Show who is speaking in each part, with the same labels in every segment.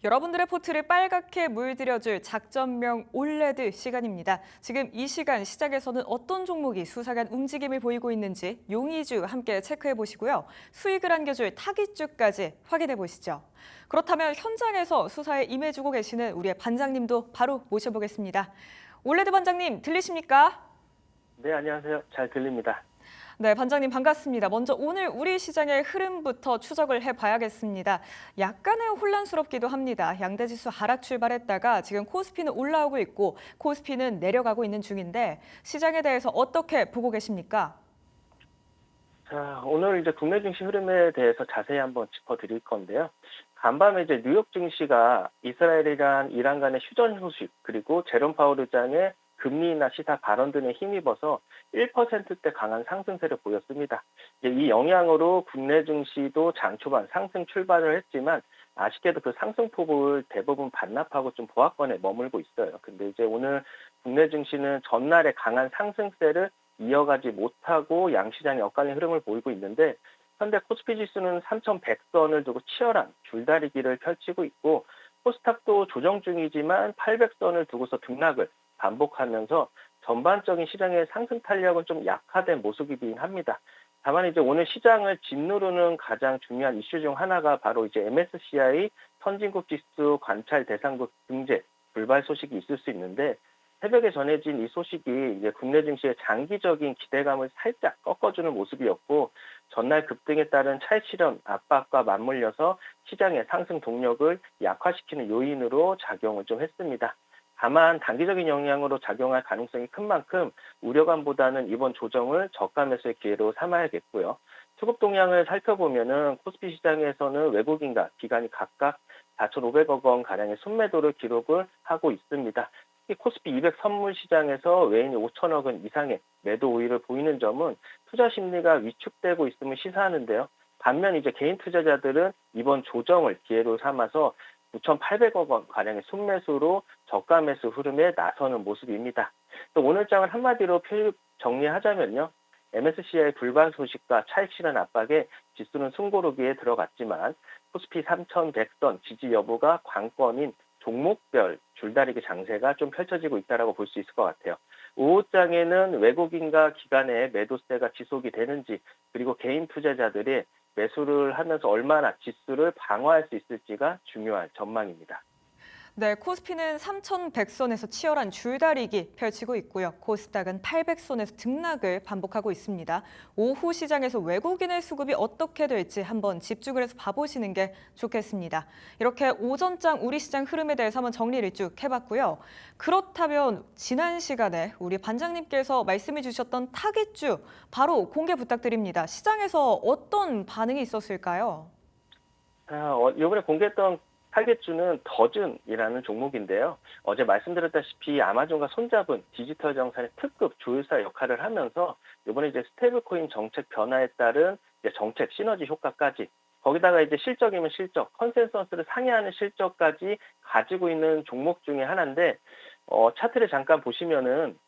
Speaker 1: 여러분들의 포트를 빨갛게 물들여줄 작전명 올레드 시간입니다. 지금 이 시간 시장에서는 어떤 종목이 수상한 움직임을 보이고 있는지 용의주 함께 체크해 보시고요. 수익을 안겨줄 타깃주까지 확인해 보시죠. 그렇다면 현장에서 수사에 임해주고 계시는 우리의 반장님도 바로 모셔보겠습니다. 올레드 반장님 들리십니까?
Speaker 2: 네, 안녕하세요. 잘 들립니다.
Speaker 1: 네, 반장님 반갑습니다. 먼저 오늘 우리 시장의 흐름부터 추적을 해봐야겠습니다. 약간은 혼란스럽기도 합니다. 양대지수 하락 출발했다가 지금 코스피는 올라오고 있고 코스피는 내려가고 있는 중인데 시장에 대해서 어떻게 보고 계십니까?
Speaker 2: 자, 오늘 이제 국내 증시 흐름에 대해서 자세히 한번 짚어드릴 건데요. 간밤에 이제 뉴욕 증시가 이스라엘이랑 이란 간의 휴전 소식, 그리고 제롬 파월 의장의 금리나 시사 발언 등에 힘입어서 1%대 강한 상승세를 보였습니다. 이제 이 영향으로 국내 증시도 장 초반 상승 출발을 했지만 아쉽게도 그 상승폭을 대부분 반납하고 좀 보합권에 머물고 있어요. 근데 이제 오늘 국내 증시는 전날의 강한 상승세를 이어가지 못하고 양시장이 엇갈린 흐름을 보이고 있는데 현대 코스피 지수는 3,100선을 두고 치열한 줄다리기를 펼치고 있고 코스닥도 조정 중이지만 800선을 두고서 등락을 반복하면서 전반적인 시장의 상승 탄력은 좀 약화된 모습이긴 합니다. 다만 이제 오늘 시장을 짓누르는 가장 중요한 이슈 중 하나가 바로 이제 MSCI 선진국 지수 관찰 대상국 등재 불발 소식이 있을 수 있는데 새벽에 전해진 이 소식이 이제 국내 증시의 장기적인 기대감을 살짝 꺾어주는 모습이었고 전날 급등에 따른 차익 실현 압박과 맞물려서 시장의 상승 동력을 약화시키는 요인으로 작용을 좀 했습니다. 다만 단기적인 영향으로 작용할 가능성이 큰 만큼 우려감보다는 이번 조정을 저가 매수의 기회로 삼아야겠고요. 수급 동향을 살펴보면은 코스피 시장에서는 외국인과 기관이 각각 4,500억 원 가량의 순매도를 기록을 하고 있습니다. 특히 코스피 200 선물 시장에서 외인이 5천억 원 이상의 매도 우위를 보이는 점은 투자 심리가 위축되고 있음을 시사하는데요. 반면 이제 개인 투자자들은 이번 조정을 기회로 삼아서 9,800억 원 가량의 순매수로 저가 매수 흐름에 나서는 모습입니다. 또 오늘장을 한마디로 정리하자면요. MSCI 불발 소식과 차익 실현 압박에 지수는 숨고르기에 들어갔지만 코스피 3,100선 지지 여부가 관건인 종목별 줄다리기 장세가 좀 펼쳐지고 있다고 볼 수 있을 것 같아요. 오후장에는 외국인과 기관의 매도세가 지속이 되는지 그리고 개인 투자자들이 매수를 하면서 얼마나 지수를 방어할 수 있을지가 중요한 전망입니다.
Speaker 1: 네, 코스피는 3,100선에서 치열한 줄다리기 펼치고 있고요. 코스닥은 800선에서 등락을 반복하고 있습니다. 오후 시장에서 외국인의 수급이 어떻게 될지 한번 집중을 해서 봐보시는 게 좋겠습니다. 이렇게 오전장 우리 시장 흐름에 대해서 한번 정리를 쭉 해봤고요. 그렇다면 지난 시간에 우리 반장님께서 말씀해 주셨던 타깃주 바로 공개 부탁드립니다. 시장에서 어떤 반응이 있었을까요?
Speaker 2: 이번에 공개했던 타겟주는 더즌이라는 종목인데요. 어제 말씀드렸다시피 아마존과 손잡은 디지털 정산의 특급 조율사 역할을 하면서 이번에 이제 스테이블코인 정책 변화에 따른 이제 정책 시너지 효과까지 거기다가 이제 실적이면 실적, 컨센서스를 상회하는 실적까지 가지고 있는 종목 중에 하나인데 차트를 잠깐 보시면은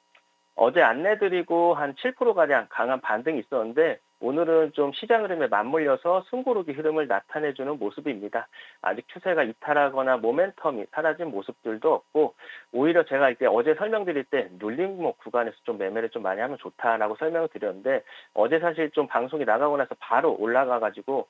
Speaker 2: 어제 안내드리고 한 7%가량 강한 반등이 있었는데 오늘은 좀 시장 흐름에 맞물려서 숨고르기 흐름을 나타내주는 모습입니다. 아직 추세가 이탈하거나 모멘텀이 사라진 모습들도 없고 오히려 제가 이제 어제 설명드릴 때 눌림목 구간에서 좀 매매를 좀 많이 하면 좋다라고 설명을 드렸는데 어제 사실 좀 방송이 나가고 나서 바로 올라가가지고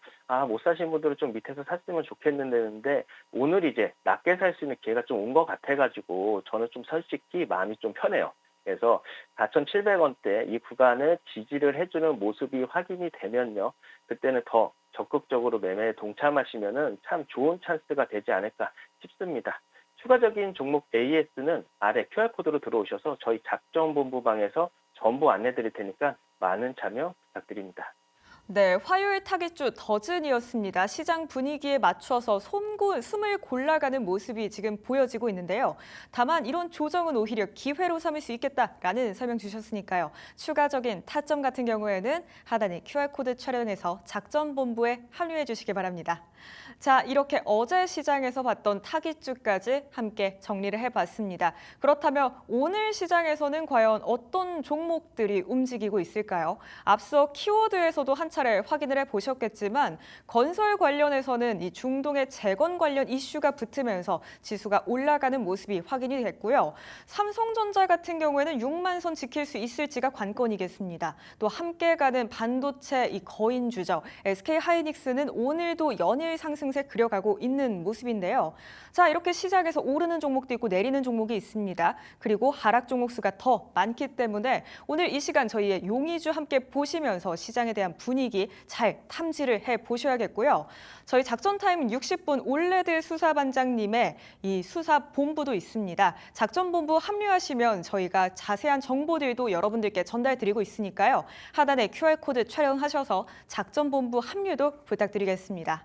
Speaker 2: 못 사신 분들은 좀 밑에서 샀으면 좋겠는데 오늘 이제 낮게 살 수 있는 기회가 좀 온 것 같아가지고 저는 좀 솔직히 마음이 좀 편해요. 그래서 4,700원대 이 구간을 지지를 해주는 모습이 확인이 되면요. 그때는 더 적극적으로 매매에 동참하시면은 참 좋은 찬스가 되지 않을까 싶습니다. 추가적인 종목 AS는 아래 QR코드로 들어오셔서 저희 작전본부방에서 전부 안내 드릴 테니까 많은 참여 부탁드립니다.
Speaker 1: 네, 화요일 타깃주 더즌이었습니다. 시장 분위기에 맞춰서 숨을 골라가는 모습이 지금 보여지고 있는데요. 다만 이런 조정은 오히려 기회로 삼을 수 있겠다라는 설명 주셨으니까요. 추가적인 타점 같은 경우에는 하단에 QR코드 촬영해서 작전본부에 합류해 주시기 바랍니다. 자, 이렇게 어제 시장에서 봤던 타깃주까지 함께 정리를 해봤습니다. 그렇다면 오늘 시장에서는 과연 어떤 종목들이 움직이고 있을까요? 앞서 키워드에서도 한 차례 확인을 해보셨겠지만 건설 관련해서는 이 중동의 재건 관련 이슈가 붙으면서 지수가 올라가는 모습이 확인이 됐고요. 삼성전자 같은 경우에는 6만 선 지킬 수 있을지가 관건이겠습니다. 또 함께 가는 반도체 이 거인주죠. SK하이닉스는 오늘도 연일 상승세 그려가고 있는 모습인데요. 자, 이렇게 시장에서 오르는 종목도 있고 내리는 종목이 있습니다. 그리고 하락 종목 수가 더 많기 때문에 오늘 이 시간 저희의 용의주 함께 보시면서 시장에 대한 분위기 잘 탐지를 해보셔야겠고요. 저희 작전타임 60분 올레드 수사반장님의 이 수사본부도 있습니다. 작전본부 합류하시면 저희가 자세한 정보들도 여러분들께 전달드리고 있으니까요. 하단에 QR코드 촬영하셔서 작전본부 합류도 부탁드리겠습니다.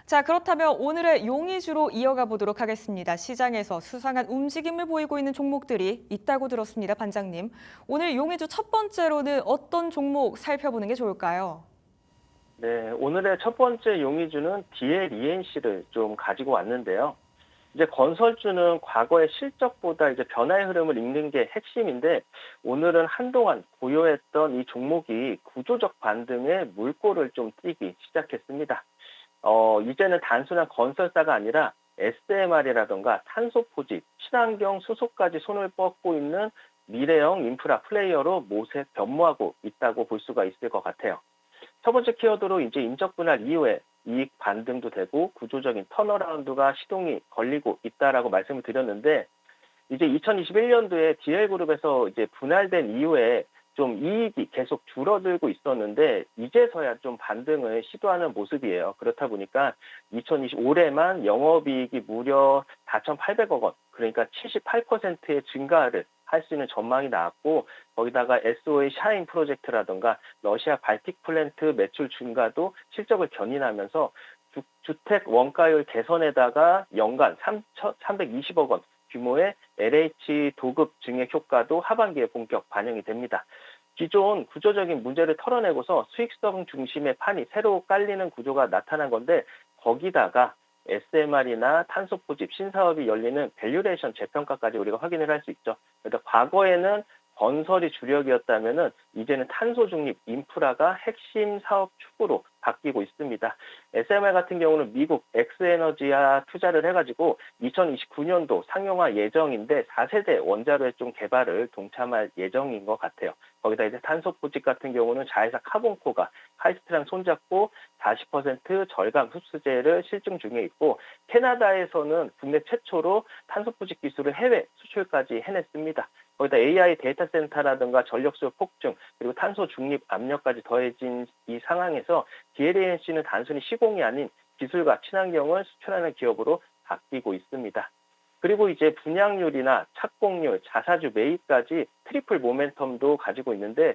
Speaker 1: 자, 그렇다면 오늘의 용의주로 이어가 보도록 하겠습니다. 시장에서 수상한 움직임을 보이고 있는 종목들이 있다고 들었습니다, 반장님. 오늘 용의주 첫 번째로는 어떤 종목 살펴보는 게 좋을까요?
Speaker 2: 네, 오늘의 첫 번째 용의주는 DLENC를 좀 가지고 왔는데요. 이제 건설주는 과거의 실적보다 이제 변화의 흐름을 읽는 게 핵심인데 오늘은 한동안 고요했던 이 종목이 구조적 반등에 물꼬를 좀 띄기 시작했습니다. 이제는 단순한 건설사가 아니라 SMR이라던가 탄소 포집, 친환경 수소까지 손을 뻗고 있는 미래형 인프라 플레이어로 모색 변모하고 있다고 볼 수가 있을 것 같아요. 첫 번째 키워드로 이제 인적 분할 이후에 이익 반등도 되고 구조적인 턴어라운드가 시동이 걸리고 있다라고 말씀을 드렸는데 이제 2021년도에 DL그룹에서 이제 분할된 이후에 좀 이익이 계속 줄어들고 있었는데 이제서야 좀 반등을 시도하는 모습이에요. 그렇다 보니까 2025년에만 영업이익이 무려 4,800억 원, 그러니까 78%의 증가를 할 수 있는 전망이 나왔고 거기다가 SOA 샤인 프로젝트라든가 러시아 발틱 플랜트 매출 증가도 실적을 견인하면서 주택 원가율 개선에다가 연간 3,320억 원 규모의 LH 도급 증액 효과도 하반기에 본격 반영이 됩니다. 기존 구조적인 문제를 털어내고서 수익성 중심의 판이 새로 깔리는 구조가 나타난 건데 거기다가 SMR이나 탄소 포집 신사업이 열리는 밸류레이션 재평가까지 우리가 확인을 할 수 있죠. 그러니까 과거에는 건설이 주력이었다면은 이제는 탄소 중립 인프라가 핵심 사업 축으로 바뀌고 있습니다. SMR 같은 경우는 미국 엑스에너지와 투자를 해가지고 2029년도 상용화 예정인데 4세대 원자로의 좀 개발을 동참할 예정인 것 같아요. 거기다 이제 탄소 포집 같은 경우는 자회사 카본코가 카이스트랑 손잡고 40% 절감 흡수제를 실증 중에 있고 캐나다에서는 국내 최초로 탄소 포집 기술을 해외 수출까지 해냈습니다. 거기다 AI 데이터 센터라든가 전력수요 폭증 그리고 탄소 중립 압력까지 더해진 이 상황에서 DLNC는 단순히 시공이 아닌 기술과 친환경을 수출하는 기업으로 바뀌고 있습니다. 그리고 이제 분양률이나 착공률, 자사주 매입까지 트리플 모멘텀도 가지고 있는데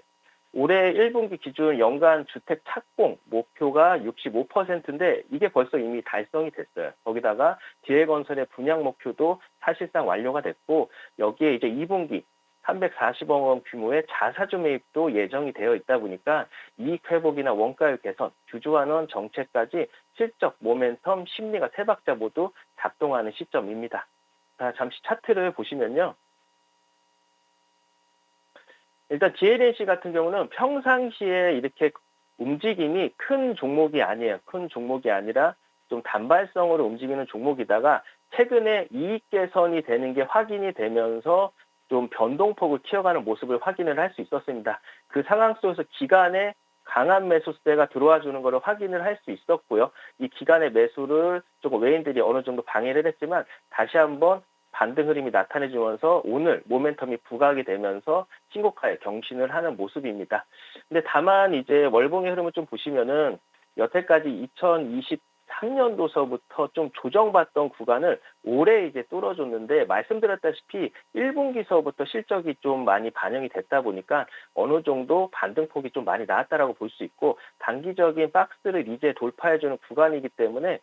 Speaker 2: 올해 1분기 기준 연간 주택 착공 목표가 65%인데 이게 벌써 이미 달성이 됐어요. 거기다가 DL건설의 분양 목표도 사실상 완료가 됐고 여기에 이제 2분기 340억 원 규모의 자사주 매입도 예정이 되어 있다 보니까 이익 회복이나 원가율 개선, 규조환원 정책까지 실적, 모멘텀, 심리가 세 박자 모두 작동하는 시점입니다. 자, 잠시 차트를 보시면요. 일단 DLNC 같은 경우는 평상시에 이렇게 움직임이 큰 종목이 아니에요. 큰 종목이 아니라 좀 단발성으로 움직이는 종목이다가 최근에 이익 개선이 되는 게 확인이 되면서 좀 변동폭을 키워가는 모습을 확인을 할 수 있었습니다. 그 상황 속에서 기간에 강한 매수세가 들어와 주는 것을 확인을 할 수 있었고요. 이 기간의 매수를 조금 외인들이 어느 정도 방해를 했지만 다시 한번 반등 흐름이 나타내주면서 오늘 모멘텀이 부각이 되면서 신고가에 경신을 하는 모습입니다. 근데 다만 이제 월봉의 흐름을 좀 보시면은 여태까지 2023년도서부터 좀 조정받던 구간을 올해 이제 뚫어줬는데 말씀드렸다시피 1분기서부터 실적이 좀 많이 반영이 됐다 보니까 어느 정도 반등폭이 좀 많이 나왔다라고 볼 수 있고 단기적인 박스를 이제 돌파해주는 구간이기 때문에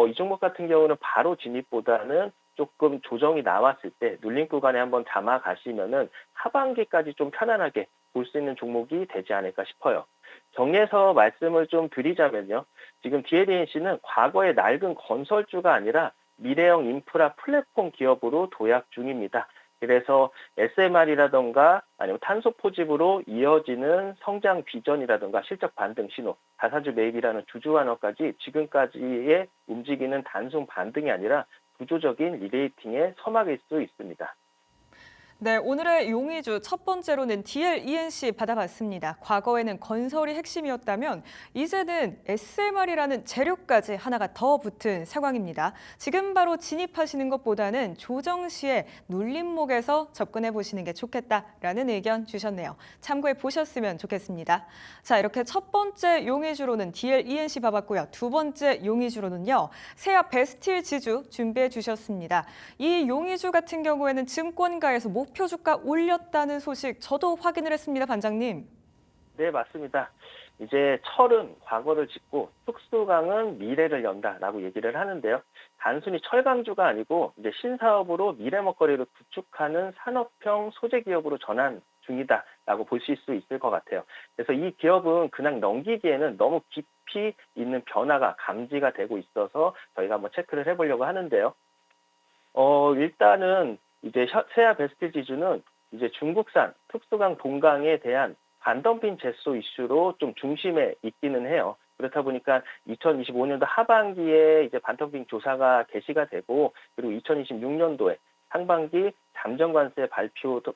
Speaker 2: 이 종목 같은 경우는 바로 진입보다는 조금 조정이 나왔을 때 눌림 구간에 한번 담아 가시면은 하반기까지 좀 편안하게 볼 수 있는 종목이 되지 않을까 싶어요. 정리해서 말씀을 좀 드리자면요. 지금 DLNC는 과거의 낡은 건설주가 아니라 미래형 인프라 플랫폼 기업으로 도약 중입니다. 그래서 SMR이라던가 아니면 탄소 포집으로 이어지는 성장 비전이라던가 실적 반등 신호, 다사주 매입이라는 주주 완화까지 지금까지의 움직이는 단순 반등이 아니라 구조적인 리레이팅의 서막일 수 있습니다.
Speaker 1: 네, 오늘의 용의주 첫 번째로는 DLENC 받아봤습니다. 과거에는 건설이 핵심이었다면 이제는 SMR이라는 재료까지 하나가 더 붙은 상황입니다. 지금 바로 진입하시는 것보다는 조정 시에 눌림목에서 접근해 보시는 게 좋겠다라는 의견 주셨네요. 참고해 보셨으면 좋겠습니다. 자, 이렇게 첫 번째 용의주로는 DLENC 봐봤고요. 두 번째 용의주로는요, 세아 베스틸 지주 준비해 주셨습니다. 이 용의주 같은 경우에는 증권가에서 목표 주가 올렸다는 소식 저도 확인을 했습니다, 반장님.
Speaker 2: 네, 맞습니다. 이제 철은 과거를 짓고 특수강은 미래를 연다라고 얘기를 하는데요. 단순히 철강주가 아니고 이제 신사업으로 미래 먹거리를 구축하는 산업형 소재 기업으로 전환 중이다라고 보실 수 있을 것 같아요. 그래서 이 기업은 그냥 넘기기에는 너무 깊이 있는 변화가 감지가 되고 있어서 저희가 한번 체크를 해보려고 하는데요. 일단은 이제 세아 베스트 지주는 이제 중국산 특수강 동강에 대한 반덤핑 제소 이슈로 좀 중심에 있기는 해요. 그렇다 보니까 2025년도 하반기에 이제 반덤핑 조사가 개시가 되고, 그리고 2026년도에 상반기 잠정관세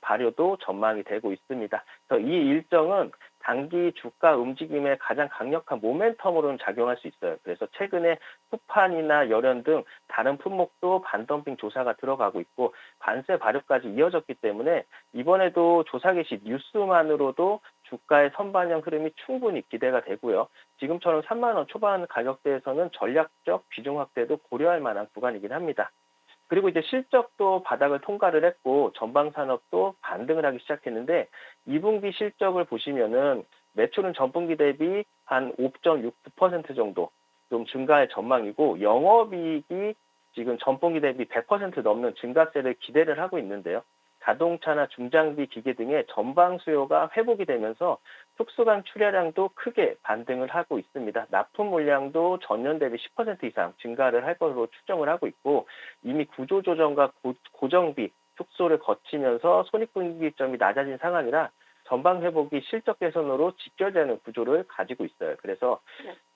Speaker 2: 발효도 전망이 되고 있습니다. 그래서 이 일정은 단기 주가 움직임에 가장 강력한 모멘텀으로는 작용할 수 있어요. 그래서 최근에 후판이나 열연 등 다른 품목도 반덤핑 조사가 들어가고 있고 관세 발효까지 이어졌기 때문에 이번에도 조사 개시 뉴스만으로도 주가의 선반영 흐름이 충분히 기대가 되고요. 지금처럼 3만 원 초반 가격대에서는 전략적 비중 확대도 고려할 만한 구간이긴 합니다. 그리고 이제 실적도 바닥을 통과를 했고 전방 산업도 반등을 하기 시작했는데 2분기 실적을 보시면은 매출은 전분기 대비 한 5.69% 정도 좀 증가할 전망이고, 영업이익이 지금 전분기 대비 100% 넘는 증가세를 기대를 하고 있는데요. 자동차나 중장비 기계 등의 전방 수요가 회복이 되면서 특수강 출하량도 크게 반등을 하고 있습니다. 납품 물량도 전년 대비 10% 이상 증가를 할 것으로 추정을 하고 있고, 이미 구조조정과 고정비 축소를 거치면서 손익분기점이 낮아진 상황이라 전방 회복이 실적 개선으로 직결되는 구조를 가지고 있어요. 그래서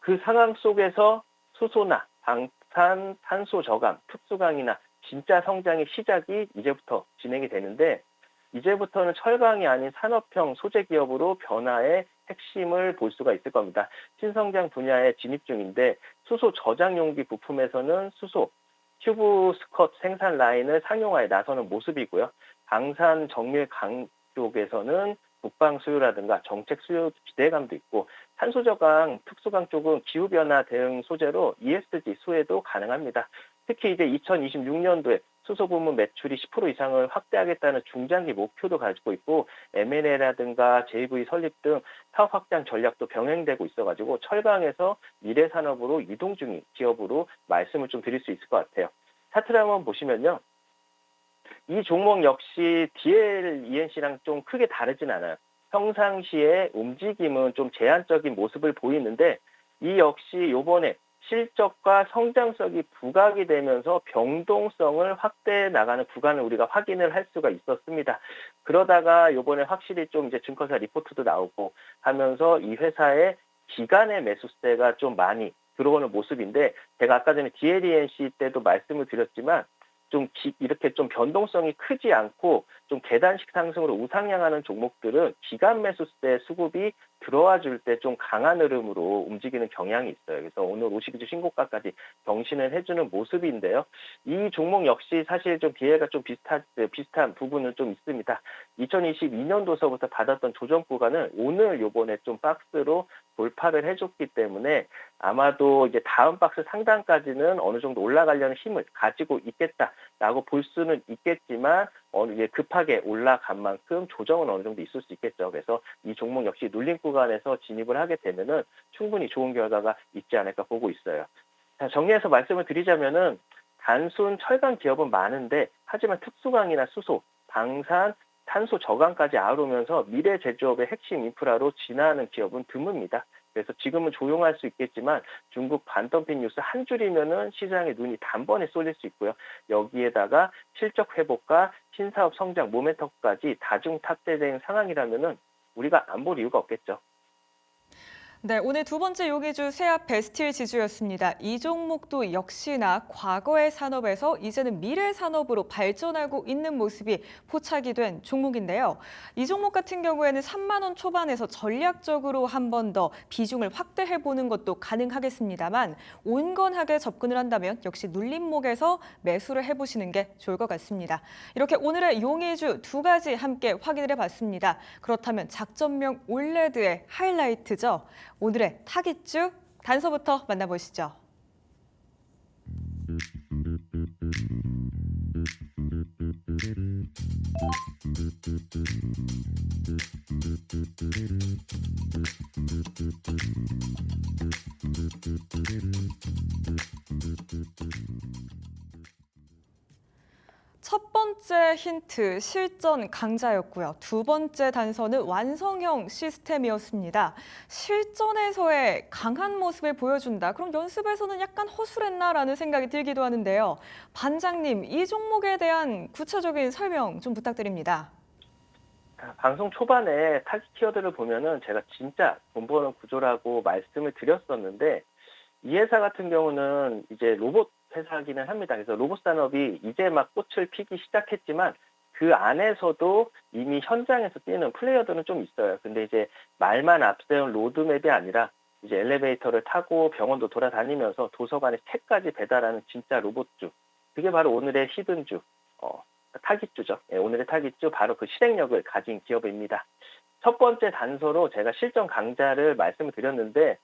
Speaker 2: 그 상황 속에서 수소나 방산, 탄소 저감, 특수강이나 진짜 성장의 시작이 이제부터 진행이 되는데, 이제부터는 철강이 아닌 산업형 소재 기업으로 변화의 핵심을 볼 수가 있을 겁니다. 신성장 분야에 진입 중인데 수소 저장 용기 부품에서는 수소 튜브 스컷 생산 라인을 상용화에 나서는 모습이고요. 방산 정밀 강 쪽에서는 국방 수요라든가 정책 수요 기대감도 있고, 탄소 저강, 특수강 쪽은 기후변화 대응 소재로 ESG 수혜도 가능합니다. 특히 이제 2026년도에 수소 부문 매출이 10% 이상을 확대하겠다는 중장기 목표도 가지고 있고, M&A라든가 JV 설립 등 사업 확장 전략도 병행되고 있어가지고 철강에서 미래 산업으로 이동 중인 기업으로 말씀을 좀 드릴 수 있을 것 같아요. 차트를 한번 보시면요. 이 종목 역시 DLENC랑 좀 크게 다르진 않아요. 평상시에 움직임은 좀 제한적인 모습을 보이는데, 이 역시 요번에 실적과 성장성이 부각이 되면서 병동성을 확대해 나가는 구간을 우리가 확인을 할 수가 있었습니다. 그러다가 요번에 확실히 좀 이제 증권사 리포트도 나오고 하면서 이 회사의 기간의 매수세가 좀 많이 들어오는 모습인데, 제가 아까 전에 DLENC 때도 말씀을 드렸지만 이렇게 좀 변동성이 크지 않고 좀 계단식 상승으로 우상향하는 종목들은 기간 매수세 수급이 들어와 줄 때 좀 강한 흐름으로 움직이는 경향이 있어요. 그래서 오늘 오시기주 신고가까지 경신을 해주는 모습인데요. 이 종목 역시 사실 좀 기회가 좀 비슷한 부분은 좀 있습니다. 2022년도서부터 받았던 조정 구간을 오늘 요번에 좀 박스로 돌파를 해줬기 때문에 아마도 이제 다음 박스 상단까지는 어느 정도 올라가려는 힘을 가지고 있겠다라고 볼 수는 있겠지만, 이제 급하게 올라간 만큼 조정은 어느 정도 있을 수 있겠죠. 그래서 이 종목 역시 눌림 구간에서 진입을 하게 되면은 충분히 좋은 결과가 있지 않을까 보고 있어요. 자, 정리해서 말씀을 드리자면은 단순 철강 기업은 많은데, 하지만 특수강이나 수소, 방산, 탄소 저감까지 아우르면서 미래 제조업의 핵심 인프라로 진화하는 기업은 드뭅니다. 그래서 지금은 조용할 수 있겠지만 중국 반덤핑 뉴스 한 줄이면은 시장의 눈이 단번에 쏠릴 수 있고요. 여기에다가 실적 회복과 신사업 성장 모멘텀까지 다중탑재된 상황이라면은 우리가 안 볼 이유가 없겠죠.
Speaker 1: 네, 오늘 두 번째 요기주 세압 베스틸 지수였습니다. 이 종목도 역시나 과거의 산업에서 이제는 미래 산업으로 발전하고 있는 모습이 포착이 된 종목인데요. 이 종목 같은 경우에는 3만 원 초반에서 전략적으로 한 번 더 비중을 확대해 보는 것도 가능하겠습니다만 온건하게 접근을 한다면 역시 눌림목에서 매수를 해보시는 게 좋을 것 같습니다. 이렇게 오늘의 용의주 두 가지 함께 확인을 해봤습니다. 그렇다면 작전명 올레드의 하이라이트죠. 오늘의 타깃주 단서부터 만나보시죠. 첫 번째 힌트, 실전 강자였고요. 두 번째 단서는 완성형 시스템이었습니다. 실전에서의 강한 모습을 보여준다. 그럼 연습에서는 약간 허술했나라는 생각이 들기도 하는데요. 반장님, 이 종목에 대한 구체적인 설명 좀 부탁드립니다.
Speaker 2: 방송 초반에 타깃 키워드를 보면은 제가 진짜 돈 버는 구조라고 말씀을 드렸었는데 이 회사 같은 경우는 이제 로봇 회사기는 합니다. 그래서 로봇 산업이 이제 막 꽃을 피기 시작했지만 그 안에서도 이미 현장에서 뛰는 플레이어들은 좀 있어요. 근데 이제 말만 앞세운 로드맵이 아니라 이제 엘리베이터를 타고 병원도 돌아다니면서 도서관에 책까지 배달하는 진짜 로봇주. 그게 바로 오늘의 히든주, 타깃주죠. 예, 오늘의 타깃주 바로 그 실행력을 가진 기업입니다. 첫 번째 단서로 제가 실전 강자를 말씀을 드렸는데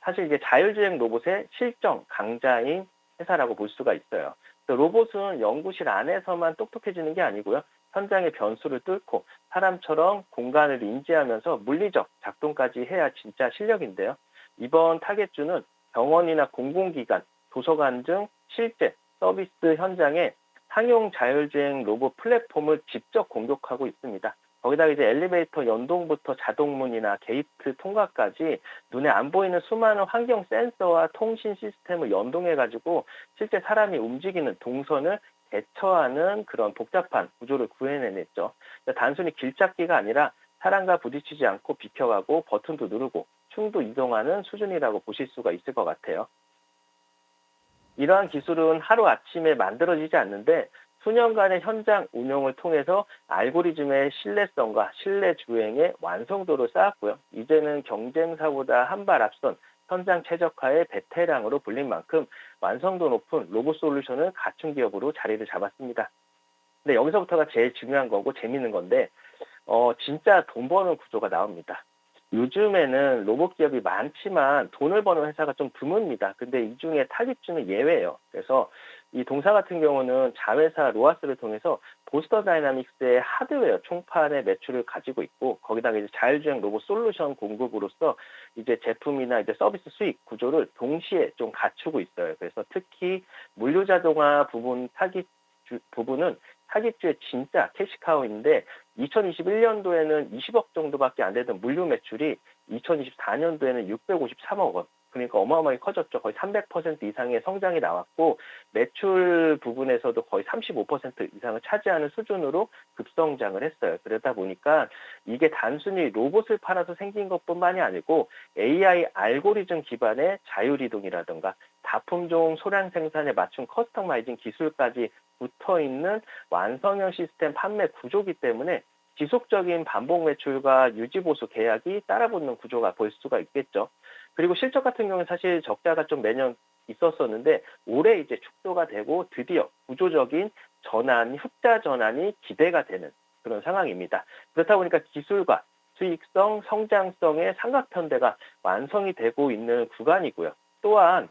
Speaker 2: 사실 이제 자율주행 로봇의 실전 강자인 회사라고 볼 수가 있어요. 로봇은 연구실 안에서만 똑똑해지는 게 아니고요. 현장의 변수를 뚫고 사람처럼 공간을 인지하면서 물리적 작동까지 해야 진짜 실력인데요. 이번 타겟주는 병원이나 공공기관, 도서관 등 실제 서비스 현장에 상용 자율주행 로봇 플랫폼을 직접 공격하고 있습니다. 거기다가 이제 엘리베이터 연동부터 자동문이나 게이트 통과까지 눈에 안 보이는 수많은 환경 센서와 통신 시스템을 연동해가지고 실제 사람이 움직이는 동선을 대처하는 그런 복잡한 구조를 구해내냈죠. 단순히 길찾기가 아니라 사람과 부딪히지 않고 비켜가고 버튼도 누르고 층도 이동하는 수준이라고 보실 수가 있을 것 같아요. 이러한 기술은 하루아침에 만들어지지 않는데 수년간의 현장 운용을 통해서 알고리즘의 신뢰성과 신뢰 주행의 완성도를 쌓았고요. 이제는 경쟁사보다 한 발 앞선 현장 최적화의 베테랑으로 불린 만큼 완성도 높은 로봇 솔루션을 갖춘 기업으로 자리를 잡았습니다. 근데 여기서부터가 제일 중요한 거고 재밌는 건데 진짜 돈 버는 구조가 나옵니다. 요즘에는 로봇 기업이 많지만 돈을 버는 회사가 좀 드뭅니다. 근데 이 중에 타깃주는 예외예요. 그래서 이 동사 같은 경우는 자회사 로아스를 통해서 보스터 다이나믹스의 하드웨어 총판의 매출을 가지고 있고 거기다가 이제 자율주행 로봇 솔루션 공급으로서 이제 제품이나 이제 서비스 수익 구조를 동시에 좀 갖추고 있어요. 그래서 특히 물류 자동화 부분은 타깃주의 진짜 캐시카우인데 2021년도에는 20억 정도밖에 안 되던 물류 매출이 2024년도에는 653억 원. 그러니까 어마어마하게 커졌죠. 거의 300% 이상의 성장이 나왔고 매출 부분에서도 거의 35% 이상을 차지하는 수준으로 급성장을 했어요. 그러다 보니까 이게 단순히 로봇을 팔아서 생긴 것뿐만이 아니고 AI 알고리즘 기반의 자율이동이라든가 다품종 소량 생산에 맞춘 커스터마이징 기술까지 붙어있는 완성형 시스템 판매 구조기 때문에 지속적인 반복 매출과 유지보수 계약이 따라붙는 구조가 볼 수가 있겠죠. 그리고 실적 같은 경우는 사실 적자가 좀 매년 있었었는데 올해 이제 축소가 되고 드디어 구조적인 흑자 전환이 기대가 되는 그런 상황입니다. 그렇다 보니까 기술과 수익성, 성장성의 삼각편대가 완성이 되고 있는 구간이고요. 또한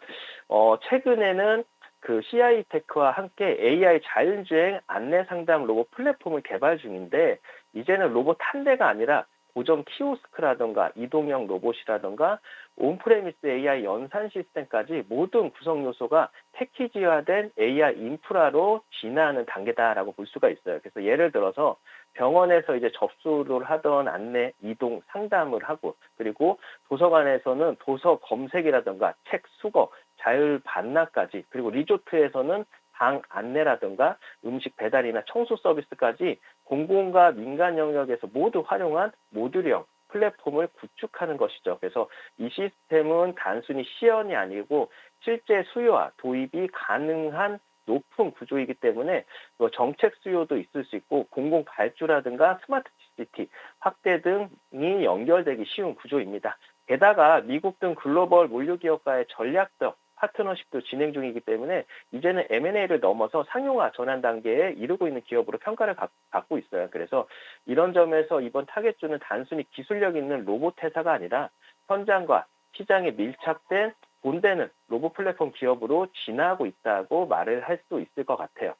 Speaker 2: 최근에는 그 CI 테크와 함께 AI 자율주행 안내 상담 로봇 플랫폼을 개발 중인데 이제는 로봇 한 대가 아니라 고점 키오스크라든가 이동형 로봇이라든가 온프레미스 AI 연산 시스템까지 모든 구성 요소가 패키지화된 AI 인프라로 진화하는 단계다라고 볼 수가 있어요. 그래서 예를 들어서 병원에서 이제 접수를 하던 안내, 이동, 상담을 하고, 그리고 도서관에서는 도서 검색이라든가 책 수거, 자율 반납까지, 그리고 리조트에서는 방 안내라든가 음식 배달이나 청소 서비스까지 공공과 민간 영역에서 모두 활용한 모듈형 플랫폼을 구축하는 것이죠. 그래서 이 시스템은 단순히 시연이 아니고 실제 수요와 도입이 가능한 높은 구조이기 때문에 정책 수요도 있을 수 있고 공공 발주라든가 스마트 시티 확대 등이 연결되기 쉬운 구조입니다. 게다가 미국 등 글로벌 물류 기업과의 전략적 파트너십도 진행 중이기 때문에 이제는 M&A를 넘어서 상용화 전환 단계에 이르고 있는 기업으로 평가를 받고 있어요. 그래서 이런 점에서 이번 타겟주는 단순히 기술력 있는 로봇 회사가 아니라 현장과 시장에 밀착된 본되는 로봇 플랫폼 기업으로 진화하고 있다고 말을 할 수 있을 것 같아요.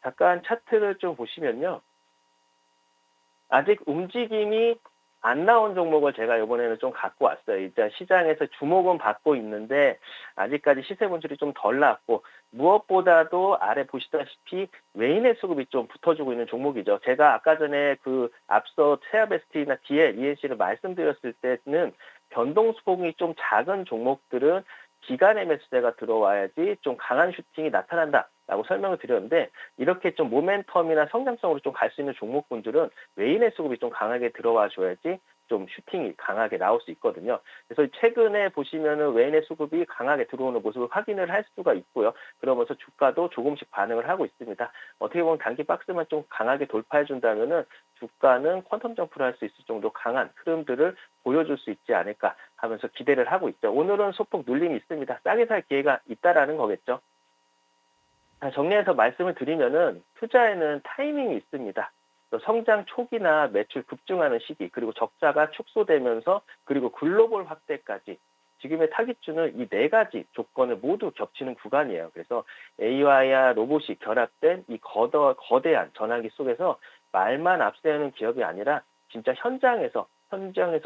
Speaker 2: 잠깐 차트를 좀 보시면요. 아직 움직임이 안 나온 종목을 제가 이번에는 좀 갖고 왔어요. 일단 시장에서 주목은 받고 있는데 아직까지 시세 분출이 좀 덜 나왔고 무엇보다도 아래 보시다시피 외인의 수급이 좀 붙어주고 있는 종목이죠. 제가 아까 전에 그 앞서 세아베스티나 DL, ENC를 말씀드렸을 때는 변동수폭이 좀 작은 종목들은 기간의 매수세가 들어와야지 좀 강한 슈팅이 나타난다라고 설명을 드렸는데 이렇게 좀 모멘텀이나 성장성으로 좀 갈 수 있는 종목군들은 외인의 수급이 좀 강하게 들어와 줘야지 좀 슈팅이 강하게 나올 수 있거든요. 그래서 최근에 보시면은 외인의 수급이 강하게 들어오는 모습을 확인을 할 수가 있고요. 그러면서 주가도 조금씩 반응을 하고 있습니다. 어떻게 보면 단기 박스만 좀 강하게 돌파해 준다면은 주가는 퀀텀 점프를 할 수 있을 정도 강한 흐름들을 보여줄 수 있지 않을까 하면서 기대를 하고 있죠. 오늘은 소폭 눌림이 있습니다. 싸게 살 기회가 있다라는 거겠죠. 자, 정리해서 말씀을 드리면은 투자에는 타이밍이 있습니다. 성장 초기나 매출 급증하는 시기, 그리고 적자가 축소되면서 그리고 글로벌 확대까지 지금의 타깃주는 이 네 가지 조건을 모두 겹치는 구간이에요. 그래서 AI와 로봇이 결합된 이 거대한 전환기 속에서 말만 앞세우는 기업이 아니라 진짜 현장에서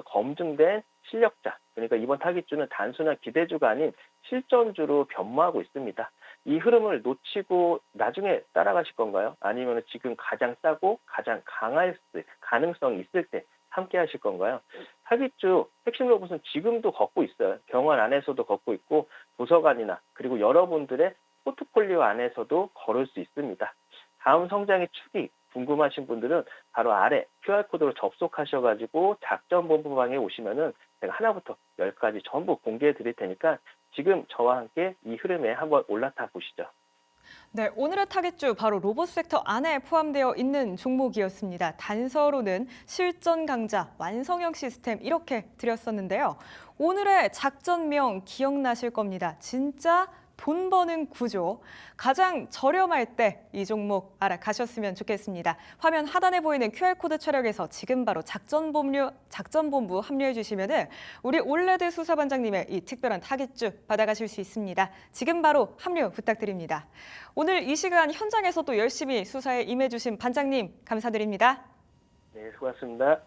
Speaker 2: 검증된 실력자, 그러니까 이번 타깃주는 단순한 기대주가 아닌 실전주로 변모하고 있습니다. 이 흐름을 놓치고 나중에 따라가실 건가요? 아니면 지금 가장 싸고 가장 강할 가능성이 있을 때 함께 하실 건가요? 타깃주 핵심 로봇은 지금도 걷고 있어요. 병원 안에서도 걷고 있고 도서관이나 그리고 여러분들의 포트폴리오 안에서도 걸을 수 있습니다. 다음 성장의 축이 궁금하신 분들은 바로 아래 QR코드로 접속하셔가지고 작전본부방에 오시면은 제가 하나부터 10까지 전부 공개해 드릴 테니까 지금 저와 함께 이 흐름에 한번 올라타 보시죠.
Speaker 1: 네, 오늘의 타겟주 바로 로봇 섹터 안에 포함되어 있는 종목이었습니다. 단서로는 실전 강자, 완성형 시스템 이렇게 드렸었는데요. 오늘의 작전명 기억나실 겁니다. 진짜 돈 버는 구조. 가장 저렴할 때 이 종목 알아가셨으면 좋겠습니다. 화면 하단에 보이는 QR코드 촬영에서 지금 바로 작전본부 합류해 주시면 우리 올레드 수사반장님의 이 특별한 타깃주 받아가실 수 있습니다. 지금 바로 합류 부탁드립니다. 오늘 이 시간 현장에서 또 열심히 수사에 임해 주신 반장님 감사드립니다.
Speaker 2: 네, 수고하셨습니다.